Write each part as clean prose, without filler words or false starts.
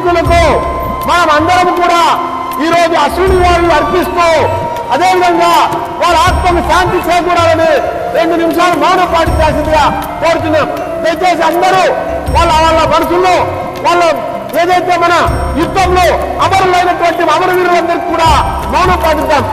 దుఃఖితులకు మనం అందరం కూడా ఈ రోజు అశ్విని వారిని అర్పిస్తూ అదేవిధంగా వారి ఆత్మకు శాంతి చేకూరాలని 2 నిమిషాలు మౌనం పాటించాల్సిందిగా కోరుతున్నాం. దయచేసి అందరూ వాళ్ళ మనసుల్లో వాళ్ళ ఏదైతే మన యుద్ధంలో అమరులైనటువంటి అమరవీరులందరికీ కూడా మౌనం పాటిద్దాం.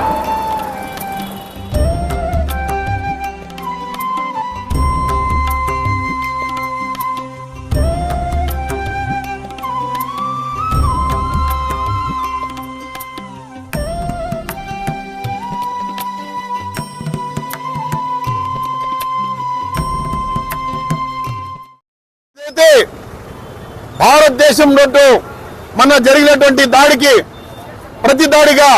భారతదేశంలో మన జరిగినటువంటి దాడికి ప్రతి దాడిగా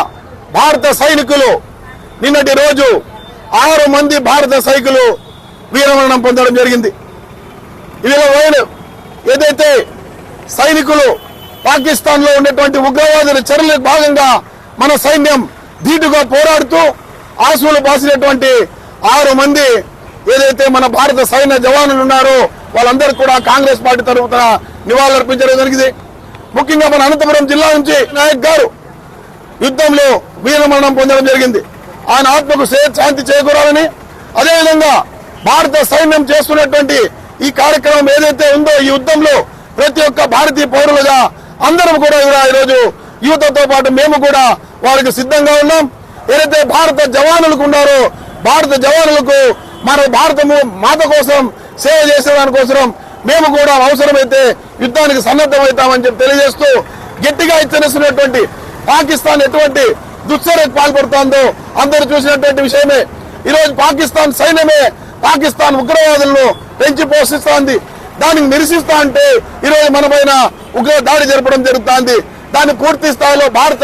భారత సైనికులు నిన్నటి రోజు 6 మంది భారత సైనికులు వీరమరణం పొందడం జరిగింది. ఇదిలో ఏదైతే సైనికులు పాకిస్తాన్ లో ఉన్నటువంటి ఉగ్రవాదుల చర్యలకు భాగంగా మన సైన్యం ధీటుగా పోరాడుతూ ఆశలు బాసినటువంటి 6 మంది ఏదైతే మన భారత సైన్య జవానులు ఉన్నారో వాళ్ళందరూ కూడా కాంగ్రెస్ పార్టీ తరఫున నివాళులర్పించడం జరిగింది. ముఖ్యంగా మన అనంతపురం జిల్లా నుంచి నాయక్ గారు యుద్ధంలో వీరమరణం పొందడం జరిగింది. ఆయన ఆత్మకు శాంతి చేకూరాలని, అదేవిధంగా భారత సైన్యం చేస్తున్నటువంటి ఈ కార్యక్రమం ఏదైతే ఉందో ఈ యుద్ధంలో ప్రతి ఒక్క భారతీయ పౌరులుగా అందరం కూడా ఈరోజు యువతతో పాటు మేము కూడా వారికి సిద్ధంగా ఉన్నాం. ఏదైతే భారత జవానులకు ఉన్నారో భారత జవానులకు మన భారత మాత కోసం సేవ చేసేదానికోసం మేము కూడా అవసరమైతే యుద్ధానికి సన్నద్ధమవుతామని చెప్పి తెలియజేస్తూ గట్టిగా హెచ్చరిస్తున్నటువంటి పాకిస్తాన్ ఎటువంటి దుశ్చర్యకు పాల్పడుతోందో అందరూ చూసినటువంటి విషయమే. ఈరోజు పాకిస్తాన్ సైన్యమే పాకిస్తాన్ ఉగ్రవాదులను పెంచి పోషిస్తోంది. దానికి నిరసిస్తా అంటే ఈరోజు మన పైన ఉగ్ర దాడి జరపడం జరుగుతోంది. దాన్ని పూర్తి స్థాయిలో భారత